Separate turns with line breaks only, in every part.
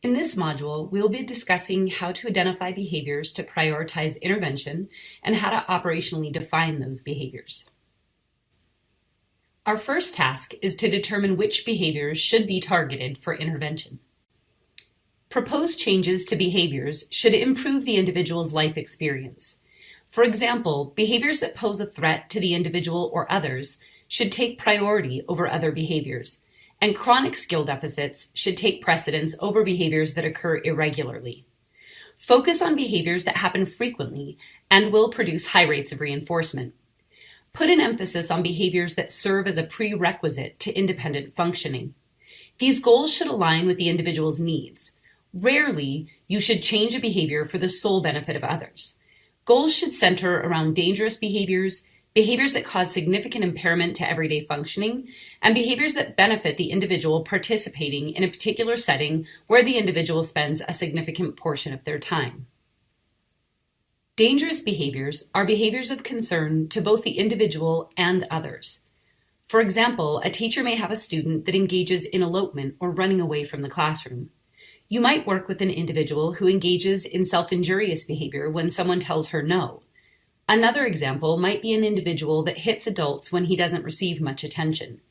In this module, we'll be discussing how to identify behaviors to prioritize intervention and how to operationally define those behaviors. Our first task is to determine which behaviors should be targeted for intervention. Proposed changes to behaviors should improve the individual's life experience. For example, behaviors that pose a threat to the individual or others should take priority over other behaviors, and chronic skill deficits should take precedence over behaviors that occur irregularly. Focus on behaviors that happen frequently and will produce high rates of reinforcement. Put an emphasis on behaviors that serve as a prerequisite to independent functioning. These goals should align with the individual's needs. Rarely, you should change a behavior for the sole benefit of others. Goals should center around dangerous behaviors, behaviors that cause significant impairment to everyday functioning, and behaviors that benefit the individual participating in a particular setting where the individual spends a significant portion of their time. Dangerous behaviors are behaviors of concern to both the individual and others. For example, a teacher may have a student that engages in elopement or running away from the classroom. You might work with an individual who engages in self-injurious behavior when someone tells her no. Another example might be an individual that hits adults when he doesn't receive much attention.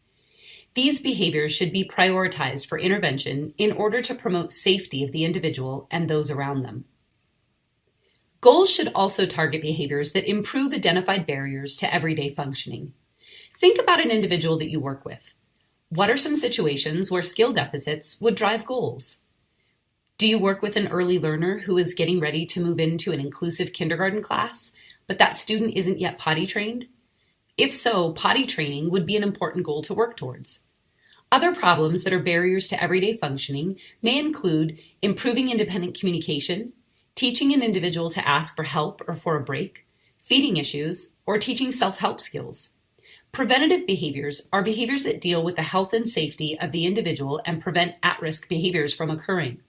These behaviors should be prioritized for intervention in order to promote safety of the individual and those around them. Goals should also target behaviors that improve identified barriers to everyday functioning. Think about an individual that you work with. What are some situations where skill deficits would drive goals? Do you work with an early learner who is getting ready to move into an inclusive kindergarten class, but that student isn't yet potty trained? If so, potty training would be an important goal to work towards. Other problems that are barriers to everyday functioning may include improving independent communication, teaching an individual to ask for help or for a break, feeding issues, or teaching self-help skills. Preventative behaviors are behaviors that deal with the health and safety of the individual and prevent at-risk behaviors from occurring.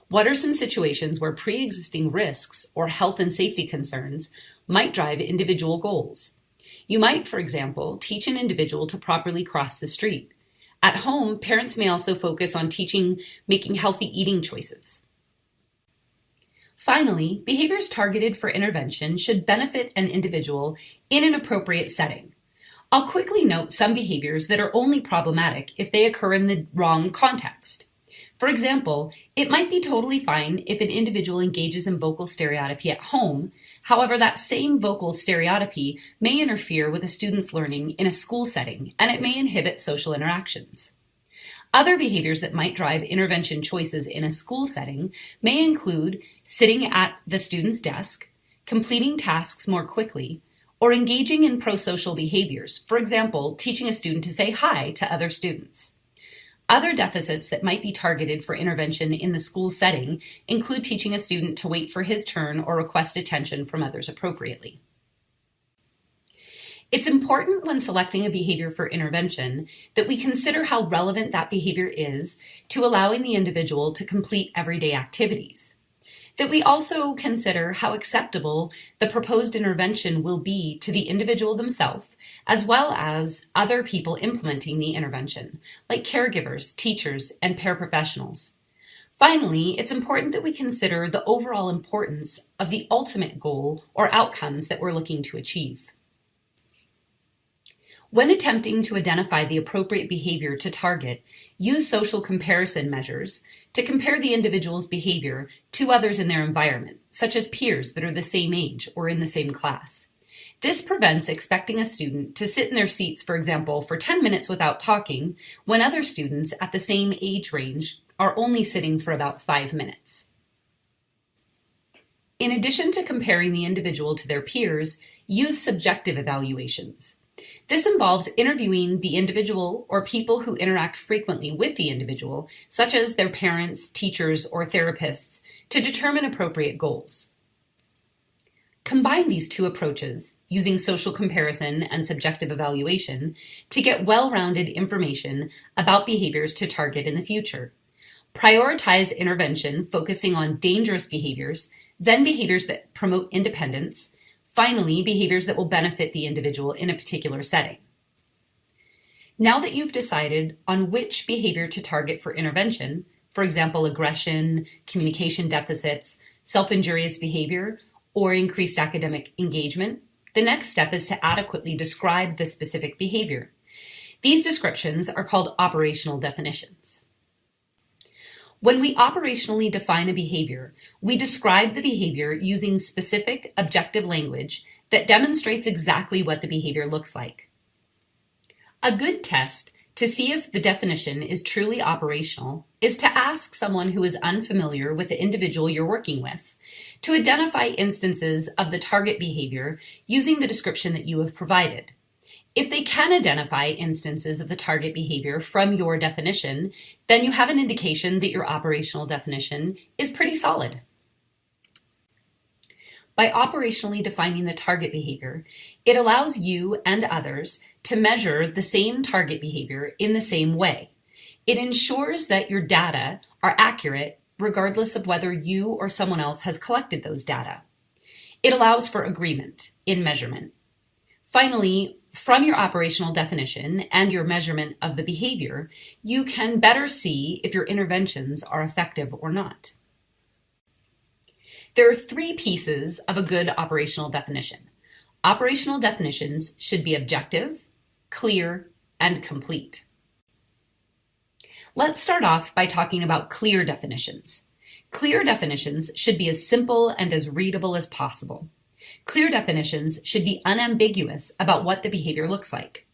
What are some situations where pre-existing risks or health and safety concerns might drive individual goals? You might, for example, teach an individual to properly cross the street. At home, parents may also focus on making healthy eating choices. Finally, behaviors targeted for intervention should benefit an individual in an appropriate setting. I'll quickly note some behaviors that are only problematic if they occur in the wrong context. For example, it might be totally fine if an individual engages in vocal stereotypy at home. However, that same vocal stereotypy may interfere with a student's learning in a school setting, and it may inhibit social interactions. Other behaviors that might drive intervention choices in a school setting may include sitting at the student's desk, completing tasks more quickly, or engaging in prosocial behaviors. For example, teaching a student to say hi to other students. Other deficits that might be targeted for intervention in the school setting include teaching a student to wait for his turn or request attention from others appropriately. It's important when selecting a behavior for intervention that we consider how relevant that behavior is to allowing the individual to complete everyday activities. That we also consider how acceptable the proposed intervention will be to the individual themselves, as well as other people implementing the intervention, like caregivers, teachers, and paraprofessionals. Finally, it's important that we consider the overall importance of the ultimate goal or outcomes that we're looking to achieve. When attempting to identify the appropriate behavior to target, use social comparison measures to compare the individual's behavior to others in their environment, such as peers that are the same age or in the same class. This prevents expecting a student to sit in their seats, for example, for 10 minutes without talking, when other students at the same age range are only sitting for about 5 minutes. In addition to comparing the individual to their peers, use subjective evaluations. This involves interviewing the individual or people who interact frequently with the individual, such as their parents, teachers, or therapists, to determine appropriate goals. Combine these two approaches, using social comparison and subjective evaluation, to get well-rounded information about behaviors to target in the future. Prioritize intervention focusing on dangerous behaviors, then behaviors that promote independence, finally, behaviors that will benefit the individual in a particular setting. Now that you've decided on which behavior to target for intervention, for example, aggression, communication deficits, self-injurious behavior, or increased academic engagement, the next step is to adequately describe the specific behavior. These descriptions are called operational definitions. When we operationally define a behavior, we describe the behavior using specific objective language that demonstrates exactly what the behavior looks like. A good test to see if the definition is truly operational is to ask someone who is unfamiliar with the individual you're working with to identify instances of the target behavior using the description that you have provided. If they can identify instances of the target behavior from your definition, then you have an indication that your operational definition is pretty solid. By operationally defining the target behavior, it allows you and others to measure the same target behavior in the same way. It ensures that your data are accurate regardless of whether you or someone else has collected those data. It allows for agreement in measurement. Finally, from your operational definition and your measurement of the behavior, you can better see if your interventions are effective or not. There are 3 pieces of a good operational definition. Operational definitions should be objective, clear, and complete. Let's start off by talking about clear definitions. Clear definitions should be as simple and as readable as possible. Clear definitions should be unambiguous about what the behavior looks like.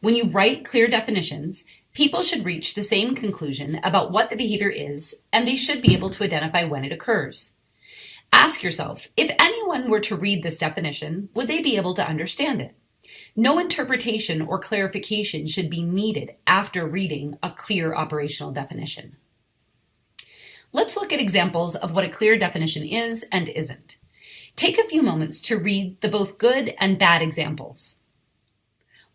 When you write clear definitions, people should reach the same conclusion about what the behavior is, and they should be able to identify when it occurs. Ask yourself, if anyone were to read this definition, would they be able to understand it? No interpretation or clarification should be needed after reading a clear operational definition. Let's look at examples of what a clear definition is and isn't. Take a few moments to read the both good and bad examples.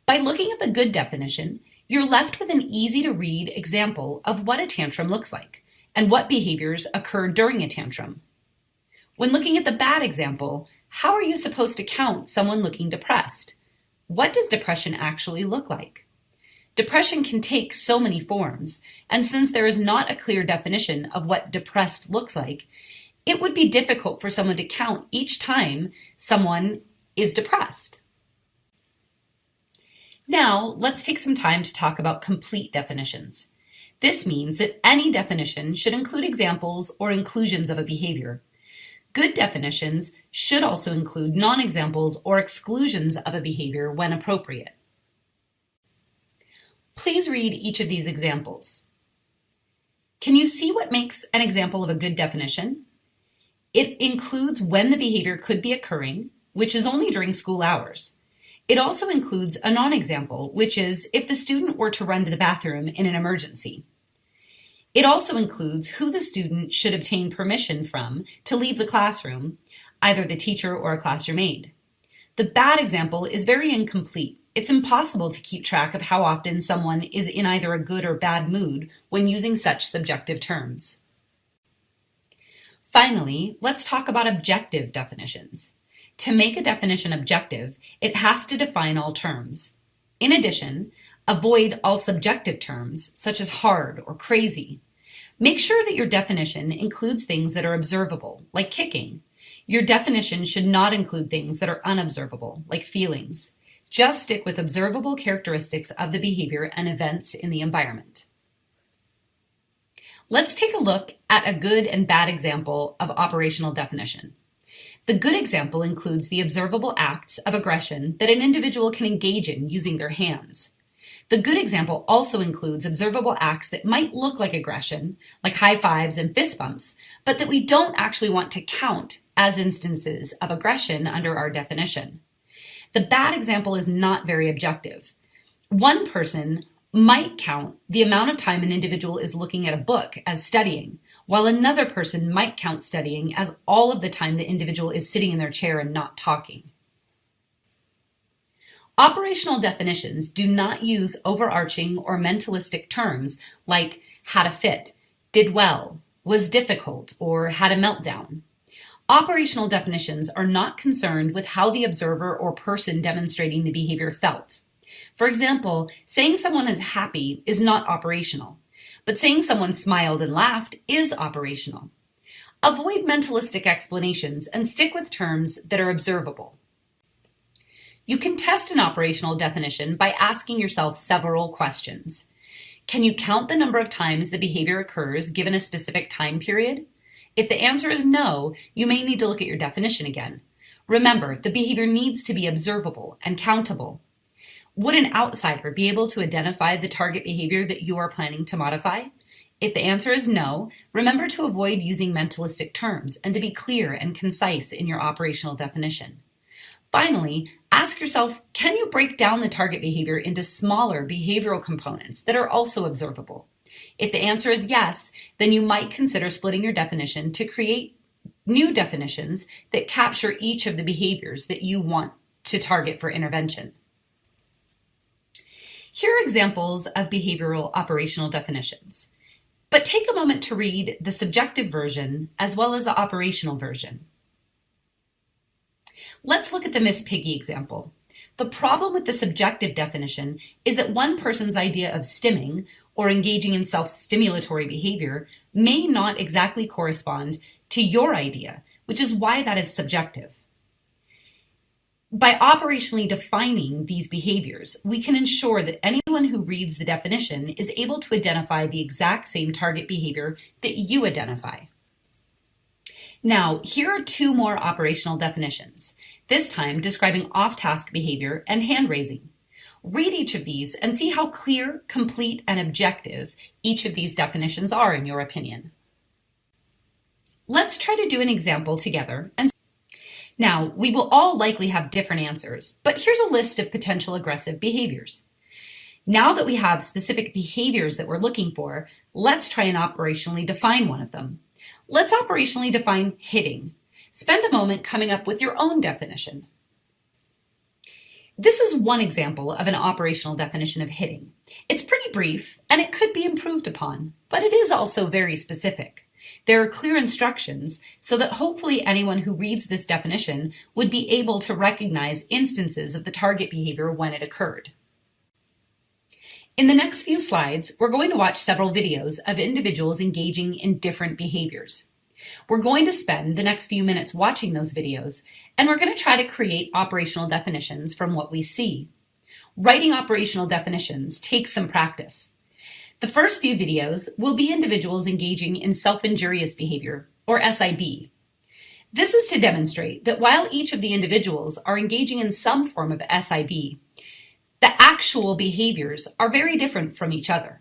By looking at the good definition, you're left with an easy-to-read example of what a tantrum looks like and what behaviors occur during a tantrum. When looking at the bad example, how are you supposed to count someone looking depressed? What does depression actually look like? Depression can take so many forms, and since there is not a clear definition of what depressed looks like, it would be difficult for someone to count each time someone is depressed. Now, let's take some time to talk about complete definitions. This means that any definition should include examples or inclusions of a behavior. Good definitions should also include non-examples or exclusions of a behavior when appropriate. Please read each of these examples. Can you see what makes an example of a good definition? It includes when the behavior could be occurring, which is only during school hours. It also includes a non-example, which is if the student were to run to the bathroom in an emergency. It also includes who the student should obtain permission from to leave the classroom, either the teacher or a classroom aide. The bad example is very incomplete. It's impossible to keep track of how often someone is in either a good or bad mood when using such subjective terms. Finally, let's talk about objective definitions. To make a definition objective, it has to define all terms. In addition, avoid all subjective terms, such as hard or crazy. Make sure that your definition includes things that are observable, like kicking. Your definition should not include things that are unobservable, like feelings. Just stick with observable characteristics of the behavior and events in the environment. Let's take a look at a good and bad example of operational definition. The good example includes the observable acts of aggression that an individual can engage in using their hands. The good example also includes observable acts that might look like aggression, like high fives and fist bumps, but that we don't actually want to count as instances of aggression under our definition. The bad example is not very objective. One person might count the amount of time an individual is looking at a book as studying, while another person might count studying as all of the time the individual is sitting in their chair and not talking. Operational definitions do not use overarching or mentalistic terms like had a fit, did well, was difficult, or had a meltdown. Operational definitions are not concerned with how the observer or person demonstrating the behavior felt. For example, saying someone is happy is not operational, but saying someone smiled and laughed is operational. Avoid mentalistic explanations and stick with terms that are observable. You can test an operational definition by asking yourself several questions. Can you count the number of times the behavior occurs given a specific time period? If the answer is no, you may need to look at your definition again. Remember, the behavior needs to be observable and countable. Would an outsider be able to identify the target behavior that you are planning to modify? If the answer is no, remember to avoid using mentalistic terms and to be clear and concise in your operational definition. Finally, ask yourself, can you break down the target behavior into smaller behavioral components that are also observable? If the answer is yes, then you might consider splitting your definition to create new definitions that capture each of the behaviors that you want to target for intervention. Here are examples of behavioral operational definitions. But take a moment to read the subjective version as well as the operational version. Let's look at the Miss Piggy example. The problem with the subjective definition is that one person's idea of stimming, or engaging in self-stimulatory behavior, may not exactly correspond to your idea, which is why that is subjective. By operationally defining these behaviors, we can ensure that anyone who reads the definition is able to identify the exact same target behavior that you identify. Now, here are two more operational definitions, this time describing off-task behavior and hand raising. Read each of these and see how clear, complete, and objective each of these definitions are in your opinion. Let's try to do an example together. Now, we will all likely have different answers, but here's a list of potential aggressive behaviors. Now that we have specific behaviors that we're looking for, let's try and operationally define one of them. Let's operationally define hitting. Spend a moment coming up with your own definition. This is one example of an operational definition of hitting. It's pretty brief, and it could be improved upon, but it is also very specific. There are clear instructions so that hopefully anyone who reads this definition would be able to recognize instances of the target behavior when it occurred. In the next few slides, we're going to watch several videos of individuals engaging in different behaviors. We're going to spend the next few minutes watching those videos, and we're going to try to create operational definitions from what we see. Writing operational definitions takes some practice. The first few videos will be individuals engaging in self-injurious behavior, or SIB. This is to demonstrate that while each of the individuals are engaging in some form of SIB, the actual behaviors are very different from each other.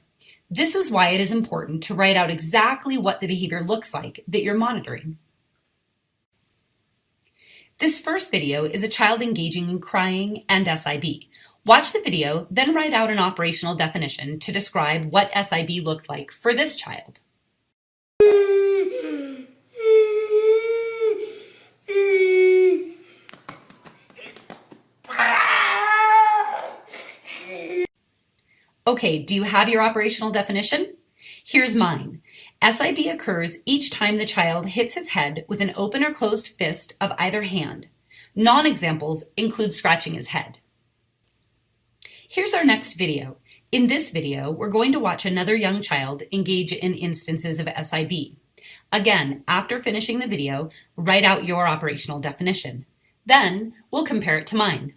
This is why it is important to write out exactly what the behavior looks like that you're monitoring. This first video is a child engaging in crying and SIB. Watch the video, then write out an operational definition to describe what SIB looked like for this child. Okay, do you have your operational definition? Here's mine. SIB occurs each time the child hits his head with an open or closed fist of either hand. Non-examples include scratching his head. Here's our next video. In this video, we're going to watch another young child engage in instances of SIB. Again, after finishing the video, write out your operational definition. Then, we'll compare it to mine.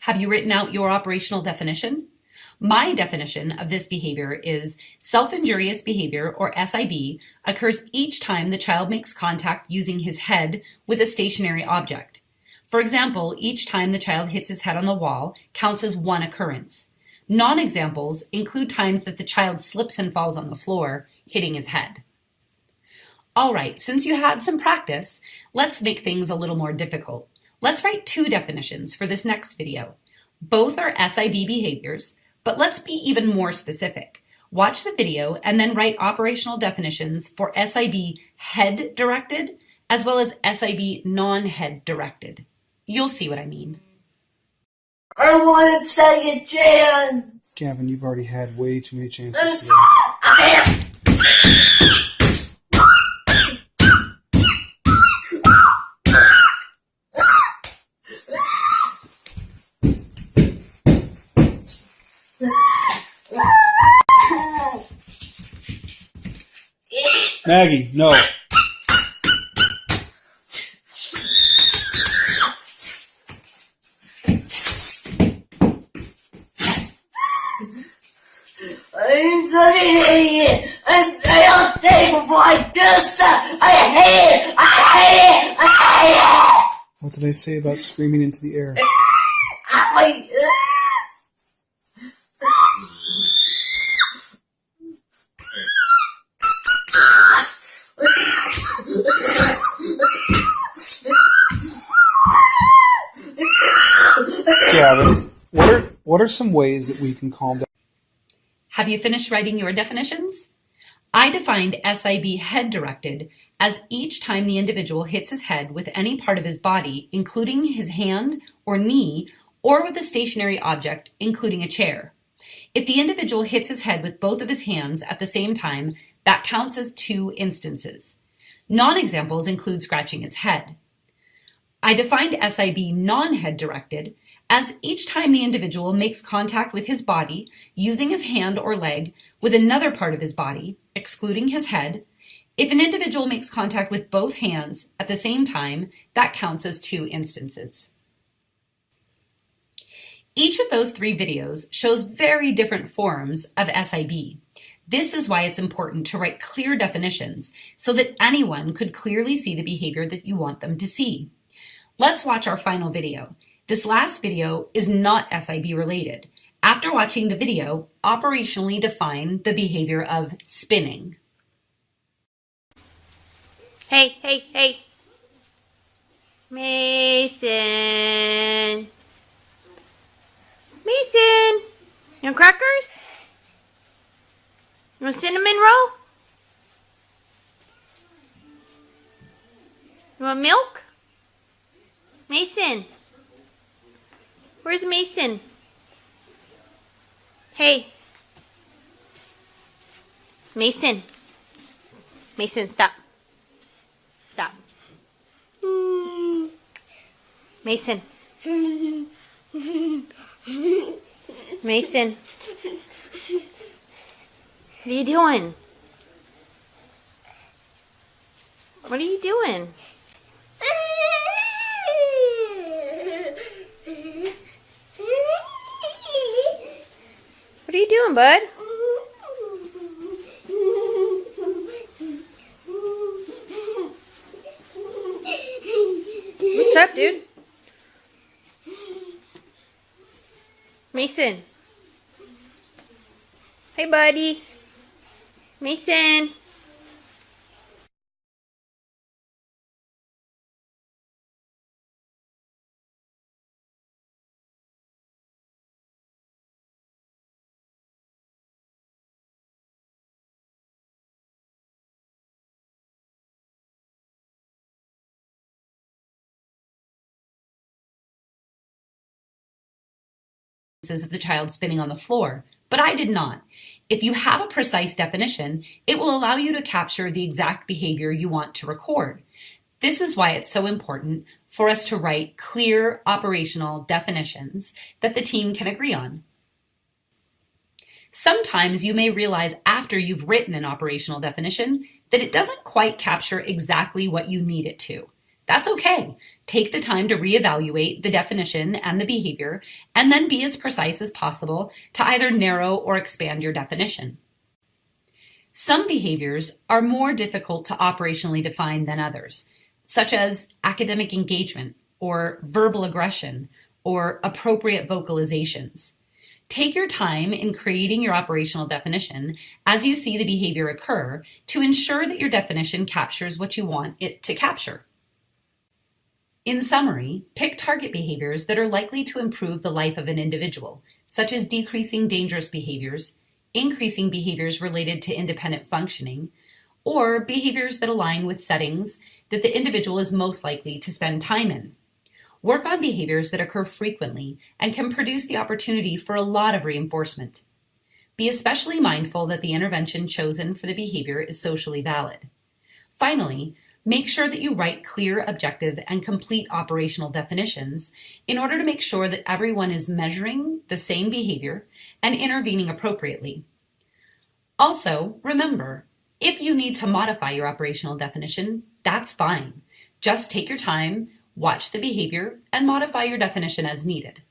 Have you written out your operational definition? My definition of this behavior is self-injurious behavior, or SIB, occurs each time the child makes contact using his head with a stationary object. For example, each time the child hits his head on the wall counts as one occurrence. Non-examples include times that the child slips and falls on the floor, hitting his head. All right, since you had some practice, let's make things a little more difficult. Let's write 2 definitions for this next video. Both are SIB behaviors, but let's be even more specific. Watch the video and then write operational definitions for SIB head-directed as well as SIB non-head directed. You'll see what I mean.
I want a second chance!
Gavin, you've already had way too many chances
I'm
today. Maggie, no.
I'm such an idiot! I don't think before I do stuff! I hate it! I hate it! I hate it!
What did I say about screaming into the air? Gavin, what are some ways that we can calm down?
Have you finished writing your definitions? I defined SIB head-directed as each time the individual hits his head with any part of his body, including his hand or knee, or with a stationary object, including a chair. If the individual hits his head with both of his hands at the same time, that counts as 2 instances. Non-examples include scratching his head. I defined SIB non-head directed as each time the individual makes contact with his body using his hand or leg with another part of his body, excluding his head. If an individual makes contact with both hands at the same time, that counts as 2 instances. Each of those 3 videos shows very different forms of SIB. This is why it's important to write clear definitions so that anyone could clearly see the behavior that you want them to see. Let's watch our final video. This last video is not SIB related. After watching the video, operationally define the behavior of spinning.
Hey, hey, hey. Mason. Mason. You want crackers? You want cinnamon roll? You want milk? Mason. Where's Mason? Hey. Mason. Mason, stop. Stop. Mason. Mason. What are you doing? What are you doing? What are you doing, bud? What's up, dude? Mason. Hey, buddy. Mason.
Of the child spinning on the floor, but I did not. If you have a precise definition, it will allow you to capture the exact behavior you want to record. This is why it's so important for us to write clear operational definitions that the team can agree on. Sometimes you may realize after you've written an operational definition that it doesn't quite capture exactly what you need it to. That's okay. Take the time to reevaluate the definition and the behavior, and then be as precise as possible to either narrow or expand your definition. Some behaviors are more difficult to operationally define than others, such as academic engagement or verbal aggression or appropriate vocalizations. Take your time in creating your operational definition as you see the behavior occur to ensure that your definition captures what you want it to capture. In summary, pick target behaviors that are likely to improve the life of an individual, such as decreasing dangerous behaviors, increasing behaviors related to independent functioning, or behaviors that align with settings that the individual is most likely to spend time in. Work on behaviors that occur frequently and can produce the opportunity for a lot of reinforcement. Be especially mindful that the intervention chosen for the behavior is socially valid. Finally, make sure that you write clear, objective, and complete operational definitions in order to make sure that everyone is measuring the same behavior and intervening appropriately. Also, remember, if you need to modify your operational definition, that's fine. Just take your time, watch the behavior, and modify your definition as needed.